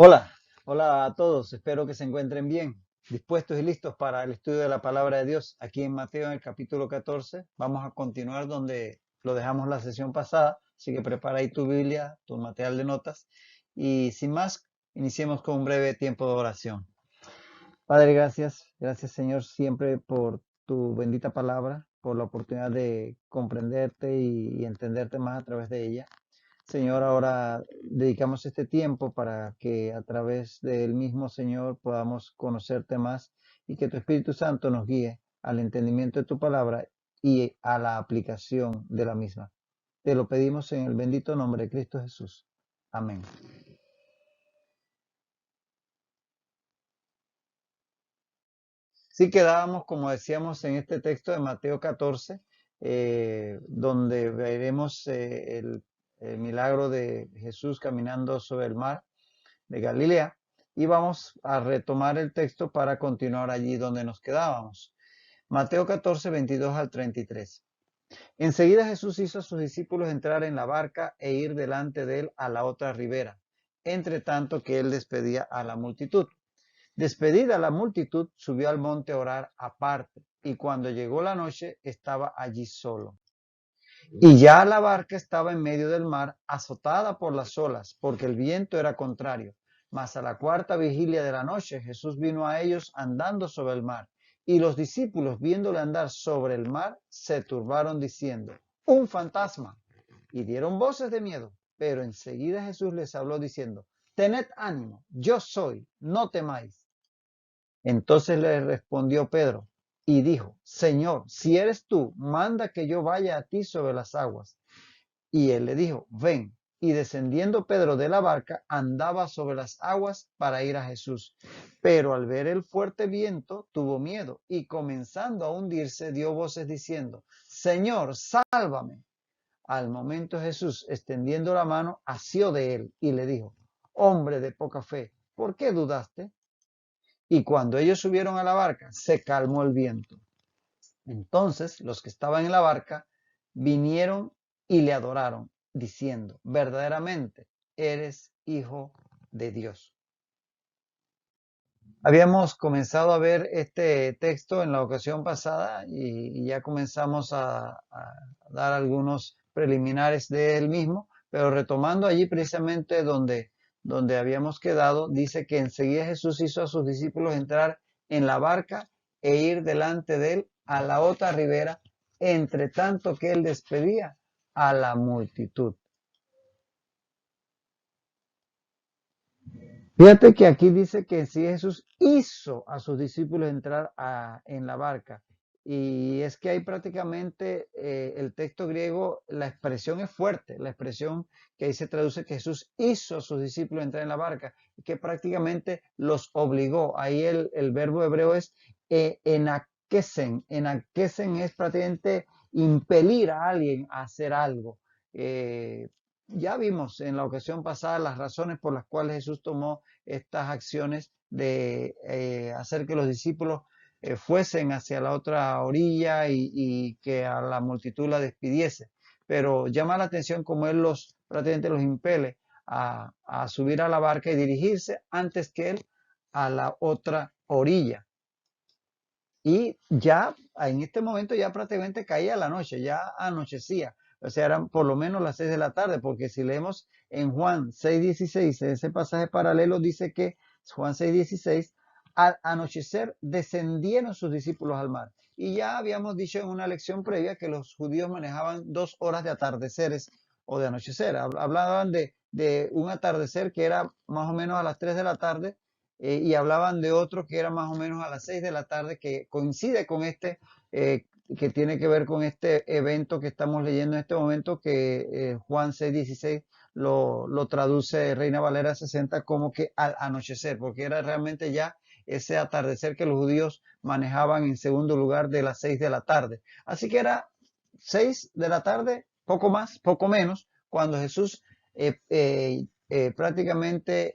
Hola, hola a todos, espero que se encuentren bien, dispuestos y listos para el estudio de la palabra de Dios. Aquí en Mateo, en el capítulo 14, vamos a continuar donde lo dejamos la sesión pasada, así que prepara ahí tu Biblia, tu material de notas y sin más, iniciemos con un breve tiempo de oración. Padre, gracias Señor siempre por tu bendita palabra, por la oportunidad de comprenderte y entenderte más a través de ella. Señor, ahora dedicamos este tiempo para que a través del mismo Señor podamos conocerte más y que tu Espíritu Santo nos guíe al entendimiento de tu palabra y a la aplicación de la misma. Te lo pedimos en el bendito nombre de Cristo Jesús. Amén. Sí quedábamos, como decíamos, en este texto de Mateo 14, donde veremos el milagro de Jesús caminando sobre el mar de Galilea, y vamos a retomar el texto para continuar allí donde nos quedábamos. Mateo 14, 22 al 33. Enseguida Jesús hizo a sus discípulos entrar en la barca e ir delante de él a la otra ribera, entre tanto que él despedía a la multitud. Despedida la multitud, subió al monte a orar aparte, y cuando llegó la noche estaba allí solo. Y ya la barca estaba en medio del mar, azotada por las olas, porque el viento era contrario. Mas a la cuarta vigilia de la noche Jesús vino a ellos andando sobre el mar. Y los discípulos, viéndole andar sobre el mar, se turbaron diciendo, ¡un fantasma! Y dieron voces de miedo. Pero enseguida Jesús les habló diciendo, tened ánimo, yo soy, no temáis. Entonces le respondió Pedro y dijo, Señor, si eres tú, manda que yo vaya a ti sobre las aguas. Y él le dijo, ven. Y descendiendo Pedro de la barca, andaba sobre las aguas para ir a Jesús. Pero al ver el fuerte viento, tuvo miedo y comenzando a hundirse, dio voces diciendo, Señor, sálvame. Al momento Jesús, extendiendo la mano, asió de él y le dijo, hombre de poca fe, ¿por qué dudaste? Y cuando ellos subieron a la barca, se calmó el viento. Entonces los que estaban en la barca vinieron y le adoraron, diciendo, verdaderamente eres hijo de Dios. Habíamos comenzado a ver este texto en la ocasión pasada y ya comenzamos a dar algunos preliminares de él mismo, pero retomando allí precisamente donde habíamos quedado, dice que enseguida Jesús hizo a sus discípulos entrar en la barca e ir delante de él a la otra ribera, entre tanto que él despedía a la multitud. Fíjate que aquí dice que sí Jesús hizo a sus discípulos entrar en la barca. Y es que ahí prácticamente el texto griego, la expresión es fuerte, la expresión que ahí se traduce que Jesús hizo a sus discípulos entrar en la barca, y que prácticamente los obligó. Ahí el verbo hebreo es enakesen. Enakesen es prácticamente impelir a alguien a hacer algo. Ya vimos en la ocasión pasada las razones por las cuales Jesús tomó estas acciones de hacer que los discípulos fuesen hacia la otra orilla y que a la multitud la despidiese. Pero llama la atención como él prácticamente los impele a subir a la barca y dirigirse antes que él a la otra orilla. Y ya en este momento ya prácticamente caía la noche, ya anochecía. O sea, eran por lo menos las 6 de la tarde, porque si leemos en Juan 6:16, ese pasaje paralelo dice que Juan 6:16, al anochecer descendieron sus discípulos al mar. Y ya habíamos dicho en una lección previa que los judíos manejaban 2 horas de atardeceres o de anochecer. Hablaban de un atardecer que era más o menos a las 3 de la tarde, y hablaban de otro que era más o menos a las 6 de la tarde, que coincide con este, que tiene que ver con este evento que estamos leyendo en este momento, que Juan 6:16 lo traduce Reina Valera 60 como que al anochecer, porque era realmente ya ese atardecer que los judíos manejaban en segundo lugar de las 6 de la tarde. Así que era 6 de la tarde, poco más, poco menos, cuando Jesús prácticamente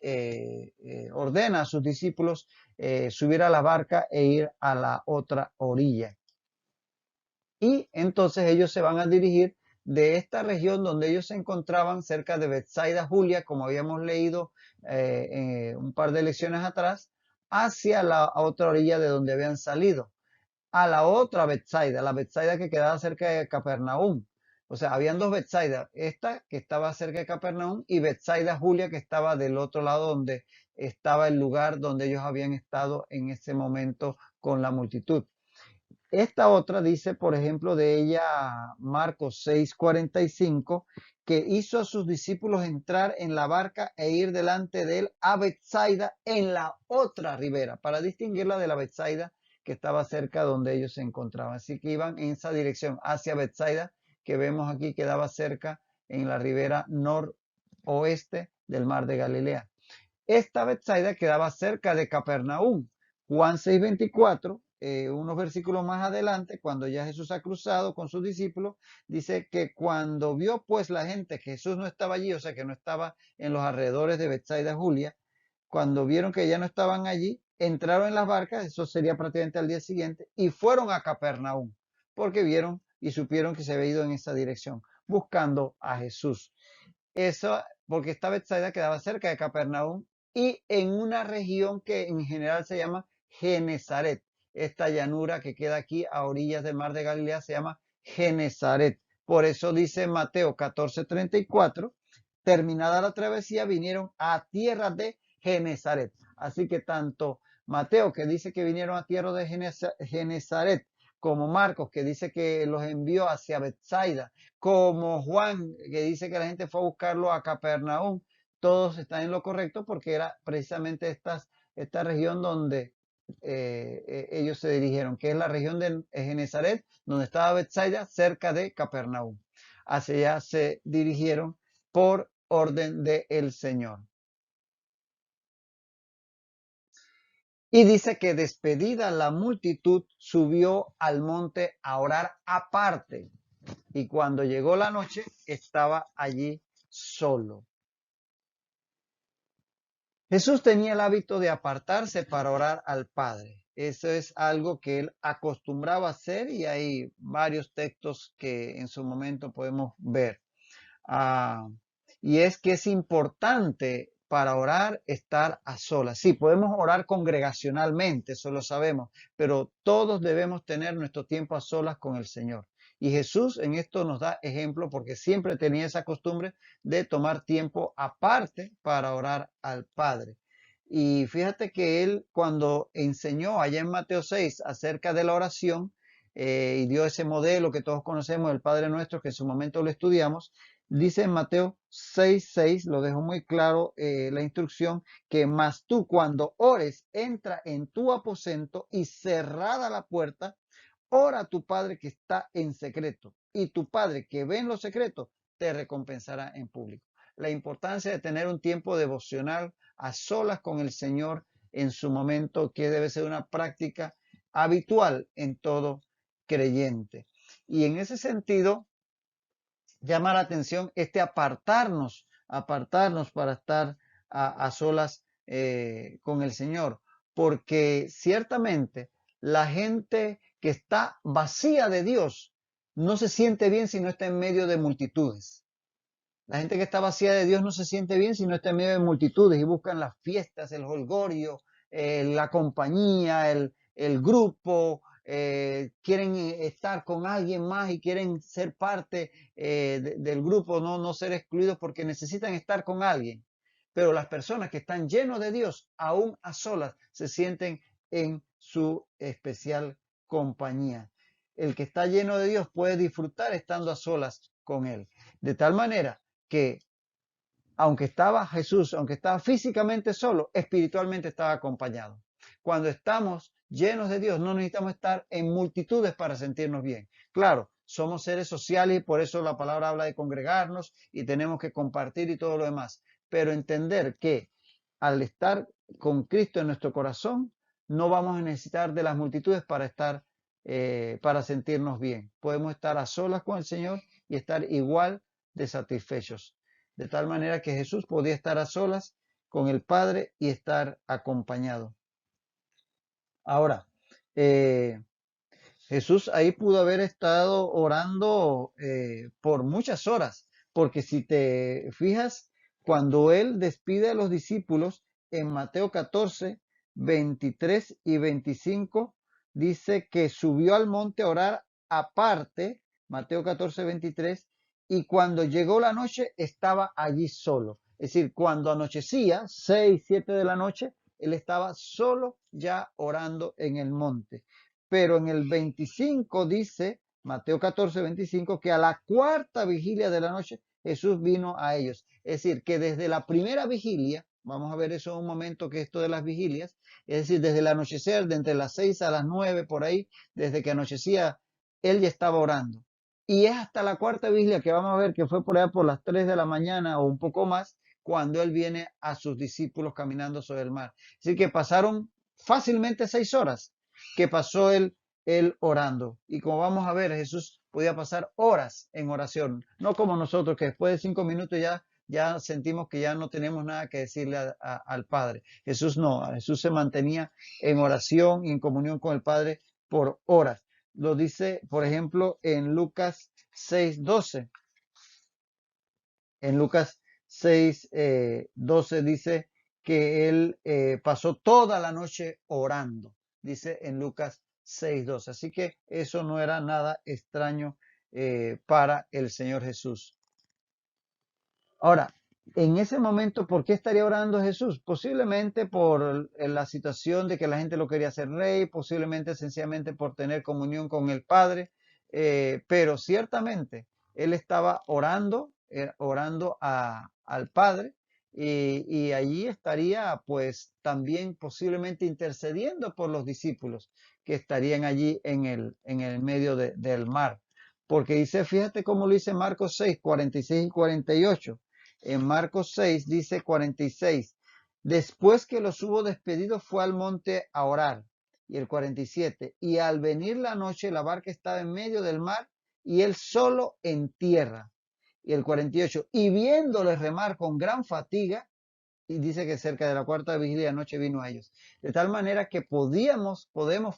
ordena a sus discípulos subir a la barca e ir a la otra orilla. Y entonces ellos se van a dirigir de esta región donde ellos se encontraban cerca de Betsaida Julia, como habíamos leído un par de lecciones atrás, hacia la otra orilla de donde habían salido, a la otra Betsaida, la Betsaida que quedaba cerca de Capernaum. O sea, habían dos Betsaida, esta que estaba cerca de Capernaum y Betsaida Julia que estaba del otro lado donde estaba el lugar donde ellos habían estado en ese momento con la multitud. Esta otra dice, por ejemplo, de ella Marcos 6:45, que hizo a sus discípulos entrar en la barca e ir delante de él a Betsaida en la otra ribera, para distinguirla de la Betsaida que estaba cerca donde ellos se encontraban. Así que iban en esa dirección hacia Betsaida, que vemos aquí quedaba cerca en la ribera noroeste del mar de Galilea. Esta Betsaida quedaba cerca de Capernaum. Juan 6:24, unos versículos más adelante, cuando ya Jesús ha cruzado con sus discípulos, dice que cuando vio pues la gente que Jesús no estaba allí, o sea que no estaba en los alrededores de Betsaida Julia, cuando vieron que ya no estaban allí, entraron en las barcas, eso sería prácticamente al día siguiente, y fueron a Capernaum, porque vieron y supieron que se había ido en esa dirección, buscando a Jesús. Eso porque esta Betsaida quedaba cerca de Capernaum y en una región que en general se llama Genezaret. Esta llanura que queda aquí a orillas del mar de Galilea se llama Genezaret. Por eso dice Mateo 14:34, terminada la travesía vinieron a tierra de Genezaret. Así que tanto Mateo, que dice que vinieron a tierra de Genezaret, como Marcos, que dice que los envió hacia Betsaida, como Juan, que dice que la gente fue a buscarlo a Capernaum, todos están en lo correcto porque era precisamente esta región donde ellos se dirigieron, que es la región de Genezaret, donde estaba Betsaida, cerca de Capernaum. Hacia allá se dirigieron por orden del Señor. Y dice que despedida la multitud, subió al monte a orar aparte. Y cuando llegó la noche, estaba allí solo. Jesús tenía el hábito de apartarse para orar al Padre. Eso es algo que él acostumbraba a hacer y hay varios textos que en su momento podemos ver. Y es que es importante para orar estar a solas. Sí, podemos orar congregacionalmente, eso lo sabemos, pero todos debemos tener nuestro tiempo a solas con el Señor. Y Jesús en esto nos da ejemplo porque siempre tenía esa costumbre de tomar tiempo aparte para orar al Padre. Y fíjate que él cuando enseñó allá en Mateo 6 acerca de la oración y dio ese modelo que todos conocemos, el Padre Nuestro, que en su momento lo estudiamos, dice en Mateo 6:6, lo dejo muy claro la instrucción, que mas tú cuando ores, entra en tu aposento y cerrada la puerta, ora a tu Padre que está en secreto, y tu Padre que ve en lo secreto te recompensará en público. La importancia de tener un tiempo devocional a solas con el Señor en su momento, que debe ser una práctica habitual en todo creyente. Y en ese sentido, llama la atención este apartarnos para estar a solas con el Señor, porque ciertamente la gente que está vacía de Dios no se siente bien si no está en medio de multitudes. La gente que está vacía de Dios no se siente bien si no está en medio de multitudes y buscan las fiestas, el jolgorio, la compañía, el grupo, quieren estar con alguien más y quieren ser parte del grupo, no ser excluidos porque necesitan estar con alguien. Pero las personas que están llenos de Dios, aún a solas, se sienten en su especial compañía. El que está lleno de Dios puede disfrutar estando a solas con Él. De tal manera que aunque estaba físicamente solo, espiritualmente estaba acompañado. Cuando estamos llenos de Dios, no necesitamos estar en multitudes para sentirnos bien. Claro, somos seres sociales y por eso la palabra habla de congregarnos y tenemos que compartir y todo lo demás. Pero entender que al estar con Cristo en nuestro corazón, no vamos a necesitar de las multitudes para para sentirnos bien. Podemos estar a solas con el Señor y estar igual de satisfechos. De tal manera que Jesús podía estar a solas con el Padre y estar acompañado. Ahora, Jesús ahí pudo haber estado orando por muchas horas, porque si te fijas, cuando él despide a los discípulos en Mateo 14, 23 y 25, dice que subió al monte a orar aparte, Mateo 14, 23, y cuando llegó la noche estaba allí solo. Es decir, cuando anochecía, 6, 7 de la noche, él estaba solo ya orando en el monte. Pero en el 25 dice, Mateo 14, 25, que a la cuarta vigilia de la noche Jesús vino a ellos. Es decir, que desde la primera vigilia, vamos a ver eso en un momento, que esto de las vigilias, es decir, desde el anochecer, de entre las 6 a las 9 por ahí, desde que anochecía, él ya estaba orando. Y es hasta la cuarta vigilia que vamos a ver que fue por allá por las 3 de la mañana o un poco más, cuando él viene a sus discípulos caminando sobre el mar. Así que pasaron fácilmente 6 horas que pasó él orando. Y como vamos a ver, Jesús podía pasar horas en oración, no como nosotros que después de 5 minutos ya sentimos que ya no tenemos nada que decirle al Padre. Jesús no, Jesús se mantenía en oración y en comunión con el Padre por horas. Lo dice, por ejemplo, en Lucas 6:12. En Lucas 6:12 dice que él pasó toda la noche orando, dice en Lucas 6:12. Así que eso no era nada extraño para el Señor Jesús. Ahora, en ese momento, ¿por qué estaría orando Jesús? Posiblemente por la situación de que la gente lo quería hacer rey, posiblemente sencillamente por tener comunión con el Padre, pero ciertamente él estaba orando al Padre y allí estaría pues también posiblemente intercediendo por los discípulos que estarían allí en el medio del mar. Porque dice, fíjate cómo lo dice Marcos 6, 46 y 48. En Marcos 6 dice 46, después que los hubo despedido fue al monte a orar. Y el 47, y al venir la noche la barca estaba en medio del mar y él solo en tierra. Y el 48, y viéndole remar con gran fatiga, y dice que cerca de la cuarta vigilia de noche vino a ellos. De tal manera que podemos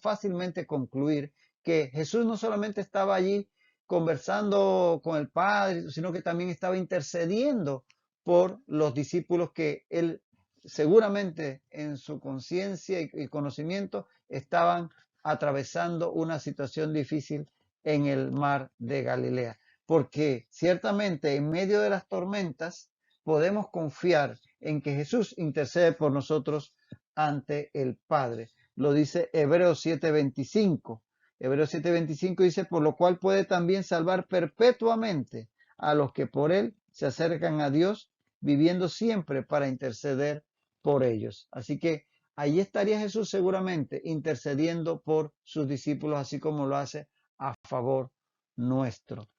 fácilmente concluir que Jesús no solamente estaba allí conversando con el Padre, sino que también estaba intercediendo por los discípulos que él seguramente en su conciencia y conocimiento estaban atravesando una situación difícil en el mar de Galilea. Porque ciertamente en medio de las tormentas podemos confiar en que Jesús intercede por nosotros ante el Padre. Lo dice Hebreos 7:25. Hebreos 7:25 dice, por lo cual puede también salvar perpetuamente a los que por él se acercan a Dios, viviendo siempre para interceder por ellos. Así que ahí estaría Jesús seguramente intercediendo por sus discípulos, así como lo hace a favor nuestro.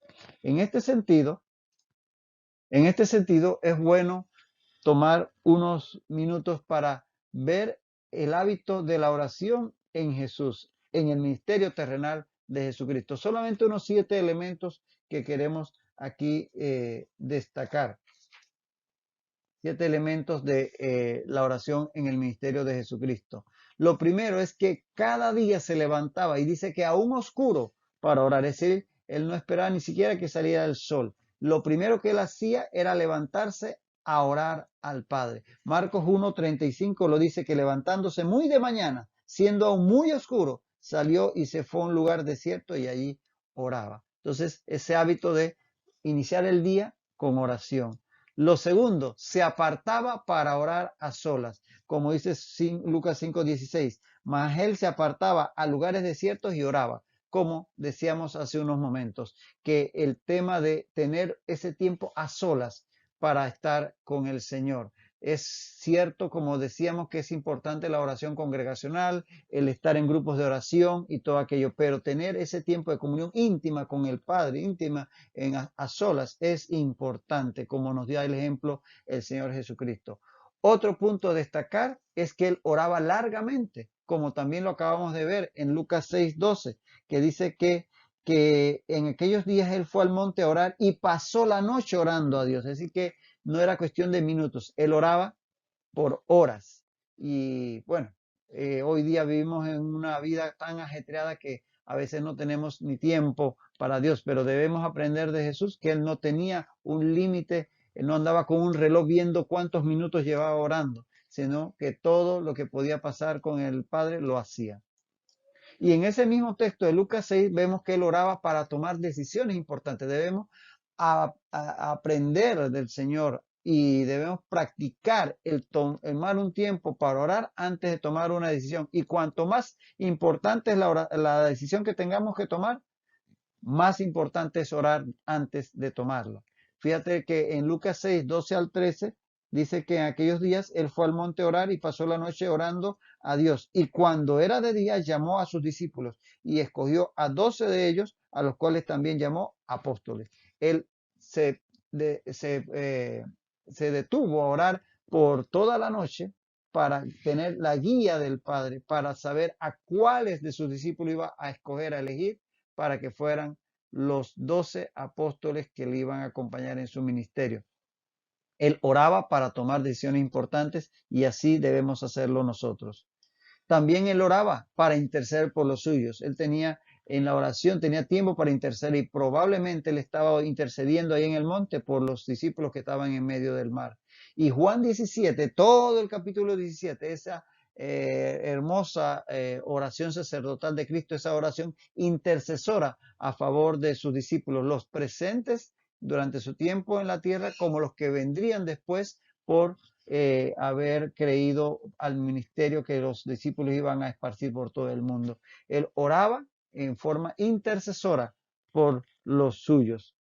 En este sentido, es bueno tomar unos minutos para ver el hábito de la oración en Jesús, en el ministerio terrenal de Jesucristo. Solamente unos 7 elementos que queremos aquí destacar. 7 elementos de la oración en el ministerio de Jesucristo. Lo primero es que cada día se levantaba y dice que aún oscuro para orar, es decir, él no esperaba ni siquiera que saliera el sol. Lo primero que él hacía era levantarse a orar al Padre. Marcos 1:35 lo dice que levantándose muy de mañana, siendo aún muy oscuro, salió y se fue a un lugar desierto y allí oraba. Entonces, ese hábito de iniciar el día con oración. Lo segundo, se apartaba para orar a solas, como dice Lucas 5:16, mas él se apartaba a lugares desiertos y oraba, como decíamos hace unos momentos, que el tema de tener ese tiempo a solas para estar con el Señor. Es cierto, como decíamos, que es importante la oración congregacional, el estar en grupos de oración y todo aquello, pero tener ese tiempo de comunión íntima con el Padre, íntima a solas, es importante, como nos dio el ejemplo el Señor Jesucristo. Otro punto a destacar es que él oraba largamente, como también lo acabamos de ver en Lucas 6:12, que dice que en aquellos días él fue al monte a orar y pasó la noche orando a Dios. Es decir, que no era cuestión de minutos, él oraba por horas. Y bueno, hoy día vivimos en una vida tan ajetreada que a veces no tenemos ni tiempo para Dios, pero debemos aprender de Jesús que Él no tenía un límite, Él no andaba con un reloj viendo cuántos minutos llevaba orando, sino que todo lo que podía pasar con el Padre lo hacía. Y en ese mismo texto de Lucas 6 vemos que Él oraba para tomar decisiones importantes. Debemos aprender del Señor y debemos practicar el tomar un tiempo para orar antes de tomar una decisión. Y cuanto más importante es la decisión que tengamos que tomar, más importante es orar antes de tomarla. Fíjate que en Lucas 6, 12 al 13, dice que en aquellos días él fue al monte a orar y pasó la noche orando a Dios. Y cuando era de día, llamó a sus discípulos y escogió a 12 de ellos, a los cuales también llamó apóstoles. Él se, de, se detuvo a orar por toda la noche para tener la guía del Padre, para saber a cuáles de sus discípulos iba a escoger, a elegir, para que fueran los 12 apóstoles que le iban a acompañar en su ministerio. Él oraba para tomar decisiones importantes y así debemos hacerlo nosotros. También él oraba para interceder por los suyos. Él tenía en la oración, tenía tiempo para interceder y probablemente él estaba intercediendo ahí en el monte por los discípulos que estaban en medio del mar. Y Juan 17, todo el capítulo 17, esa hermosa oración sacerdotal de Cristo, esa oración intercesora a favor de sus discípulos, los presentes durante su tiempo en la tierra como los que vendrían después por haber creído al ministerio que los discípulos iban a esparcir por todo el mundo. Él oraba en forma intercesora por los suyos.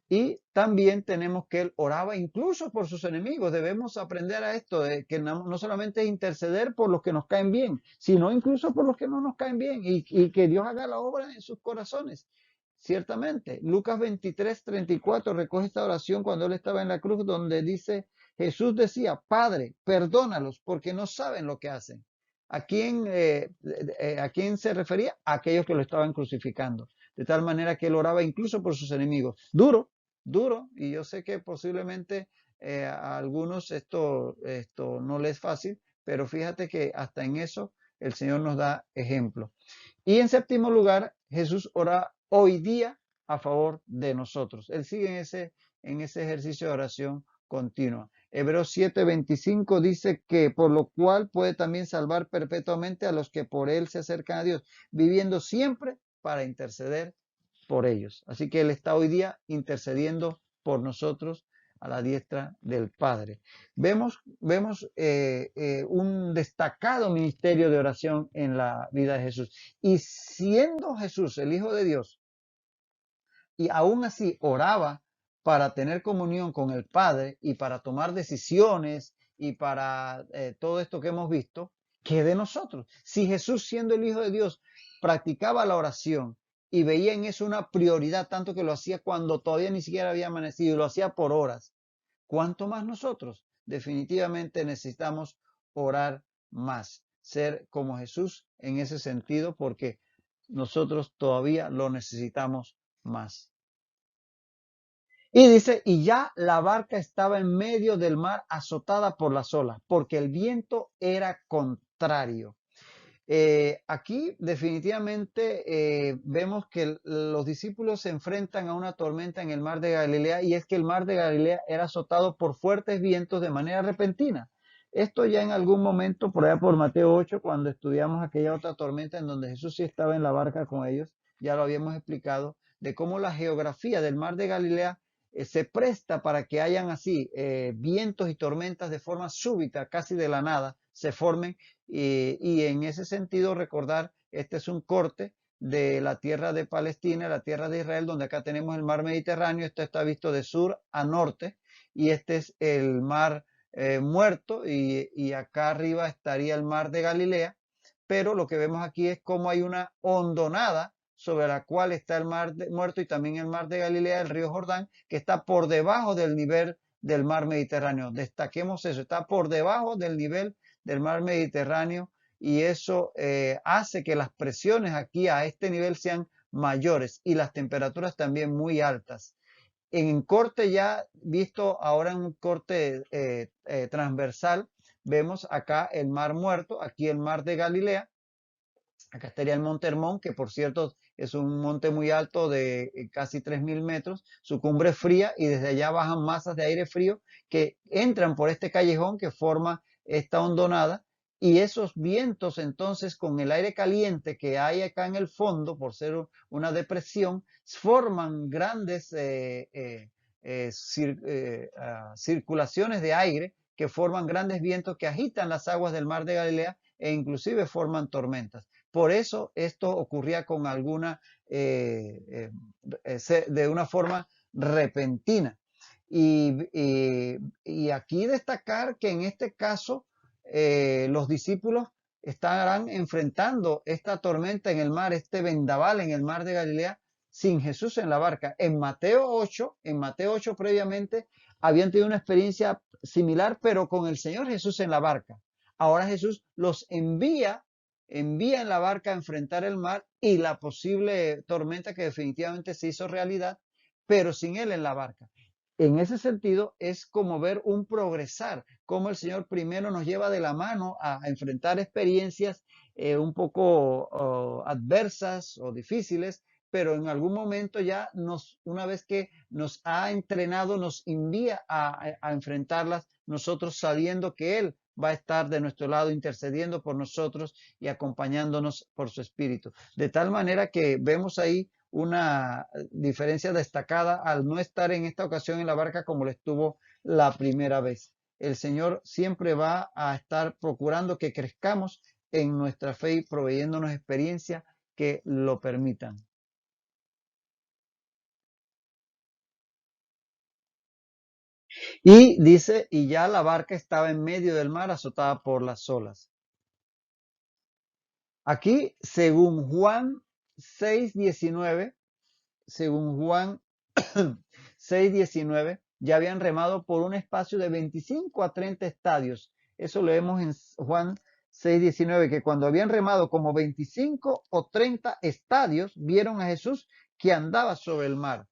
Y también tenemos que él oraba incluso por sus enemigos. Debemos aprender a esto, de que no solamente es interceder por los que nos caen bien, sino incluso por los que no nos caen bien y que Dios haga la obra en sus corazones. Ciertamente, Lucas 23, 34 recoge esta oración cuando él estaba en la cruz, donde dice, Jesús decía, Padre, perdónalos porque no saben lo que hacen. ¿A quién se refería? A aquellos que lo estaban crucificando. De tal manera que él oraba incluso por sus enemigos. Duro, y yo sé que posiblemente a algunos esto no les es fácil, pero fíjate que hasta en eso el Señor nos da ejemplo. Y en séptimo lugar, Jesús ora hoy día a favor de nosotros. Él sigue en ese ejercicio de oración continua. Hebreos 7:25 dice que por lo cual puede también salvar perpetuamente a los que por él se acercan a Dios, viviendo siempre para interceder por ellos. Así que Él está hoy día intercediendo por nosotros a la diestra del Padre. Vemos un destacado ministerio de oración en la vida de Jesús. Y siendo Jesús el Hijo de Dios, y aún así oraba para tener comunión con el Padre y para tomar decisiones y para todo esto que hemos visto, ¿qué de nosotros? Si Jesús, siendo el Hijo de Dios, practicaba la oración y veía en eso una prioridad, tanto que lo hacía cuando todavía ni siquiera había amanecido y lo hacía por horas, ¿cuánto más nosotros? Definitivamente necesitamos orar más, ser como Jesús en ese sentido, porque nosotros todavía lo necesitamos más. Y dice, y ya la barca estaba en medio del mar azotada por las olas, porque el viento era contrario. Aquí definitivamente vemos que los discípulos se enfrentan a una tormenta en el mar de Galilea, y es que el mar de Galilea era azotado por fuertes vientos de manera repentina. Esto ya en algún momento, por allá por Mateo 8, cuando estudiamos aquella otra tormenta en donde Jesús sí estaba en la barca con ellos, ya lo habíamos explicado, de cómo la geografía del mar de Galilea se presta para que hayan así vientos y tormentas de forma súbita, casi de la nada, se formen y en ese sentido recordar, este es un corte de la tierra de Palestina, la tierra de Israel, donde acá tenemos el mar Mediterráneo, esto está visto de sur a norte y este es el mar muerto y acá arriba estaría el mar de Galilea, pero lo que vemos aquí es cómo hay una hondonada sobre la cual está el mar muerto y también el mar de Galilea, el río Jordán, que está por debajo del nivel del mar Mediterráneo. Destaquemos eso, está por debajo del nivel del mar Mediterráneo y eso hace que las presiones aquí a este nivel sean mayores y las temperaturas también muy altas. En corte ya visto ahora en un corte transversal, vemos acá el mar muerto, aquí el mar de Galilea, Acá estaría el Monte Hermón, que por cierto es un monte muy alto de casi 3.000 metros. Su cumbre es fría y desde allá bajan masas de aire frío que entran por este callejón que forma esta hondonada. Y esos vientos entonces con el aire caliente que hay acá en el fondo, por ser una depresión, forman grandes circulaciones de aire que forman grandes vientos que agitan las aguas del mar de Galilea e inclusive forman tormentas. Por eso esto ocurría con de una forma repentina. Y aquí destacar que en este caso los discípulos estarán enfrentando esta tormenta en el mar, este vendaval en el mar de Galilea, sin Jesús en la barca. En Mateo 8 previamente habían tenido una experiencia similar, pero con el Señor Jesús en la barca. Ahora Jesús los envía en la barca a enfrentar el mar y la posible tormenta que definitivamente se hizo realidad, pero sin él en la barca. En ese sentido, es como ver un progresar, como el Señor primero nos lleva de la mano a enfrentar experiencias un poco adversas o difíciles, pero en algún momento ya una vez que nos ha entrenado, nos envía a enfrentarlas, nosotros sabiendo que Él va a estar de nuestro lado intercediendo por nosotros y acompañándonos por su espíritu. De tal manera que vemos ahí una diferencia destacada al no estar en esta ocasión en la barca como lo estuvo la primera vez. El Señor siempre va a estar procurando que crezcamos en nuestra fe y proveyéndonos experiencias que lo permitan. Y dice, y ya la barca estaba en medio del mar azotada por las olas. Aquí, según Juan 6:19, según Juan 6:19, ya habían remado por un espacio de 25 a 30 estadios. Eso lo vemos en Juan 6:19, que cuando habían remado como 25 o 30 estadios, vieron a Jesús que andaba sobre el mar.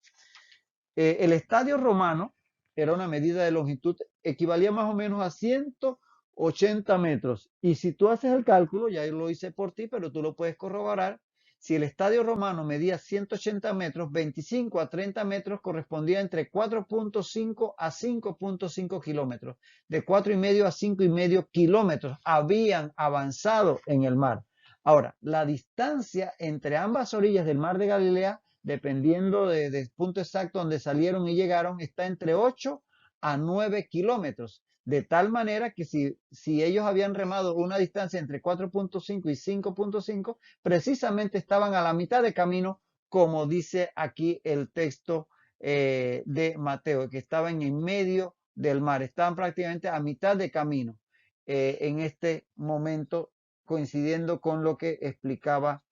El estadio romano era una medida de longitud, equivalía más o menos a 180 metros. Y si tú haces el cálculo, ya lo hice por ti, pero tú lo puedes corroborar, si el estadio romano medía 180 metros, 25 a 30 metros correspondía entre 4.5 a 5.5 kilómetros. De 4,5 a 5,5 kilómetros habían avanzado en el mar. Ahora, la distancia entre ambas orillas del mar de Galilea, dependiendo del punto exacto donde salieron y llegaron, está entre 8 a 9 kilómetros. De tal manera que si ellos habían remado una distancia entre 4.5 y 5.5, precisamente estaban a la mitad de camino, como dice aquí el texto de Mateo, que estaban en medio del mar, estaban prácticamente a mitad de camino en este momento, coincidiendo con lo que explicaba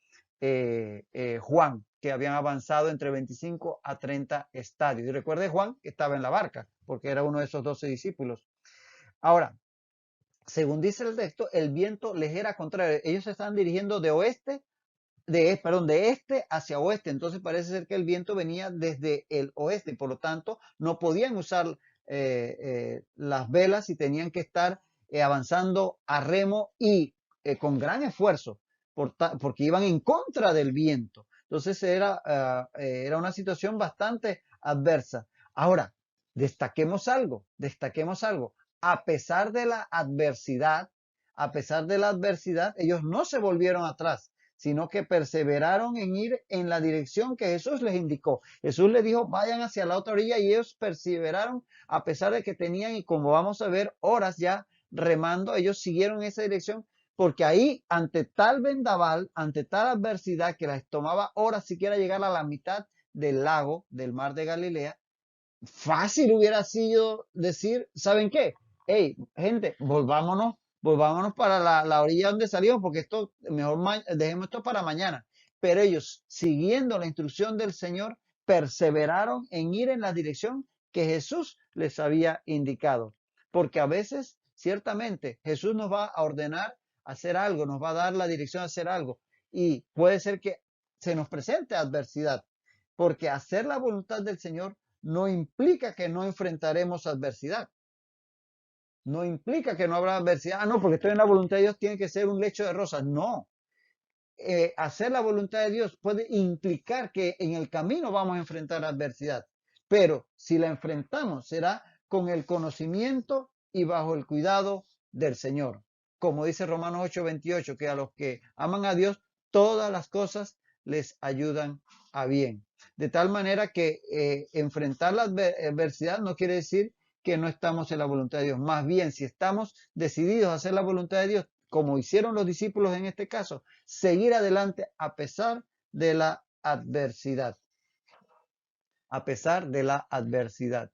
Juan, que habían avanzado entre 25 a 30 estadios. Y recuerde Juan que estaba en la barca, porque era uno de esos 12 discípulos. Ahora, según dice el texto, el viento les era contrario. Ellos se están dirigiendo de este hacia oeste. Entonces parece ser que el viento venía desde el oeste. Por lo tanto, no podían usar las velas y tenían que estar avanzando a remo y con gran esfuerzo, porque iban en contra del viento. Entonces era una situación bastante adversa. Ahora, destaquemos algo. A pesar de la adversidad, ellos no se volvieron atrás, sino que perseveraron en ir en la dirección que Jesús les indicó. Jesús les dijo, vayan hacia la otra orilla, y ellos perseveraron a pesar de que tenían, y como vamos a ver, horas ya remando, ellos siguieron esa dirección, porque ahí, ante tal vendaval, ante tal adversidad que les tomaba horas siquiera llegar a la mitad del lago, del mar de Galilea, fácil hubiera sido decir, ¿saben qué? Hey, gente, volvámonos para la orilla donde salimos, porque esto, mejor dejemos esto para mañana. Pero ellos, siguiendo la instrucción del Señor, perseveraron en ir en la dirección que Jesús les había indicado. Porque a veces, ciertamente, Jesús nos va a ordenar hacer algo, nos va a dar la dirección a hacer algo. Y puede ser que se nos presente adversidad, porque hacer la voluntad del Señor no implica que no enfrentaremos adversidad. No implica que no habrá adversidad. Ah, no, porque estoy en la voluntad de Dios, tiene que ser un lecho de rosas. No. hacer la voluntad de Dios puede implicar que en el camino vamos a enfrentar adversidad, pero si la enfrentamos será con el conocimiento y bajo el cuidado del Señor. Como dice Romanos 8:28, que a los que aman a Dios, todas las cosas les ayudan a bien. De tal manera que enfrentar la adversidad no quiere decir que no estamos en la voluntad de Dios. Más bien, si estamos decididos a hacer la voluntad de Dios, como hicieron los discípulos en este caso, seguir adelante a pesar de la adversidad. A pesar de la adversidad.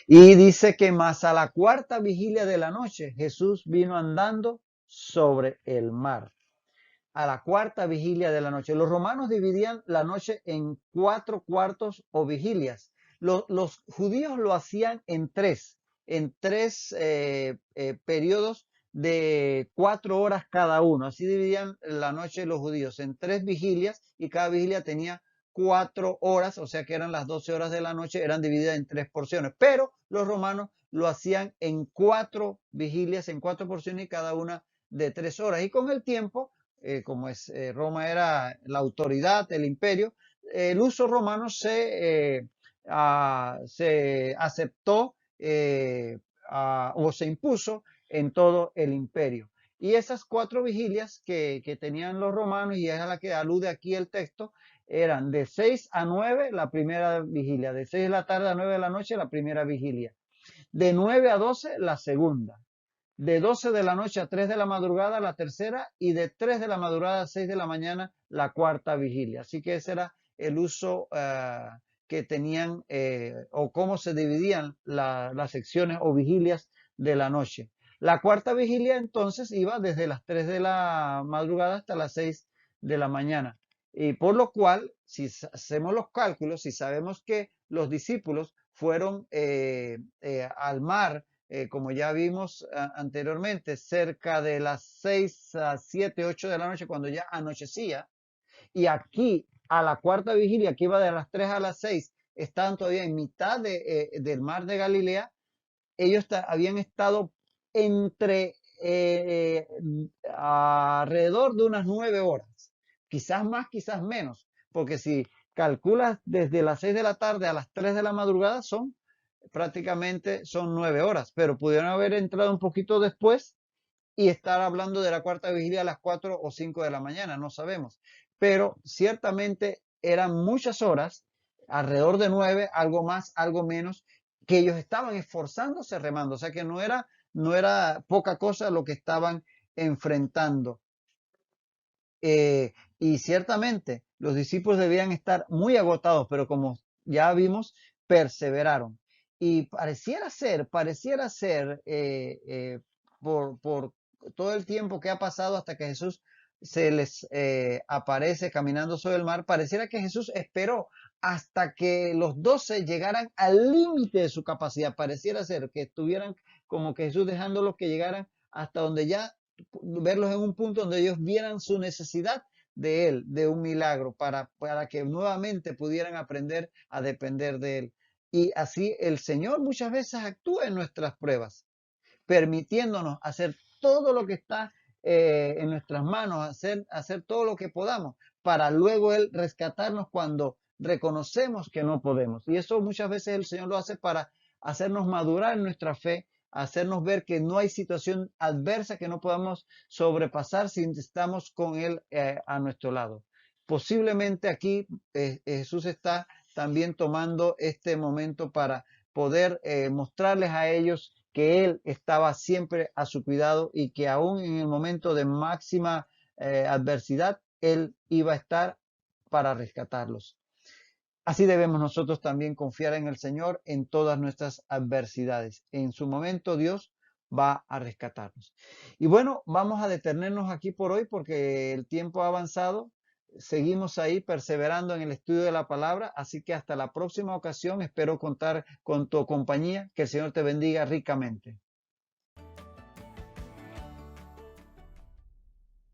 Y dice que más a la cuarta vigilia de la noche, Jesús vino andando sobre el mar. A la cuarta vigilia de la noche. Los romanos dividían la noche en 4 cuartos o vigilias. Los judíos lo hacían en tres periodos de 4 horas cada uno. Así dividían la noche los judíos en 3 vigilias y cada vigilia tenía 4 horas, o sea que eran las 12 horas de la noche, eran divididas en 3 porciones. Pero los romanos lo hacían en 4 vigilias, en 4 porciones y cada una de 3 horas. Y con el tiempo, como Roma era la autoridad, el imperio, el uso romano se aceptó o se impuso en todo el imperio. Y esas 4 vigilias que tenían los romanos, y es a la que alude aquí el texto, eran de 6 a 9 la primera vigilia, de 6 de la tarde a 9 de la noche la primera vigilia, de 9 a 12 la segunda, de 12 de la noche a 3 de la madrugada la tercera y de 3 de la madrugada a 6 de la mañana la cuarta vigilia. Así que ese era el uso que tenían o cómo se dividían las secciones o vigilias de la noche. La cuarta vigilia entonces iba desde las 3 de la madrugada hasta las 6 de la mañana. Y por lo cual, si hacemos los cálculos, si sabemos que los discípulos fueron al mar, como ya vimos anteriormente, cerca de las 6 a 7, 8 de la noche, cuando ya anochecía, y aquí a la cuarta vigilia, que iba de las 3 a las 6, estaban todavía en mitad del mar de Galilea. Ellos habían estado entre alrededor de unas 9 horas, quizás más, quizás menos, porque si calculas desde las 6 de la tarde a las 3 de la madrugada prácticamente son 9 horas, pero pudieron haber entrado un poquito después y estar hablando de la cuarta vigilia a las 4 o 5 de la mañana, no sabemos. Pero ciertamente eran muchas horas, alrededor de 9, algo más, algo menos, que ellos estaban esforzándose remando. O sea que no era poca cosa lo que estaban enfrentando. Y ciertamente los discípulos debían estar muy agotados, pero como ya vimos, perseveraron. Y pareciera ser por todo el tiempo que ha pasado hasta que Jesús se les aparece caminando sobre el mar, pareciera que Jesús esperó hasta que los 12 llegaran al límite de su capacidad. Pareciera ser que estuvieran como que Jesús dejándolos que llegaran hasta donde ya verlos en un punto donde ellos vieran su necesidad de Él, de un milagro, para que nuevamente pudieran aprender a depender de Él. Y así el Señor muchas veces actúa en nuestras pruebas, permitiéndonos hacer todo lo que está en nuestras manos, hacer todo lo que podamos, para luego Él rescatarnos cuando reconocemos que no podemos. Y eso muchas veces el Señor lo hace para hacernos madurar en nuestra fe, hacernos ver que no hay situación adversa que no podamos sobrepasar si estamos con Él a nuestro lado. Posiblemente aquí Jesús está también tomando este momento para poder mostrarles a ellos que Él estaba siempre a su cuidado y que aún en el momento de máxima adversidad, Él iba a estar para rescatarlos. Así debemos nosotros también confiar en el Señor en todas nuestras adversidades. En su momento Dios va a rescatarnos. Y bueno, vamos a detenernos aquí por hoy porque el tiempo ha avanzado. Seguimos ahí perseverando en el estudio de la palabra. Así que hasta la próxima ocasión espero contar con tu compañía. Que el Señor te bendiga ricamente.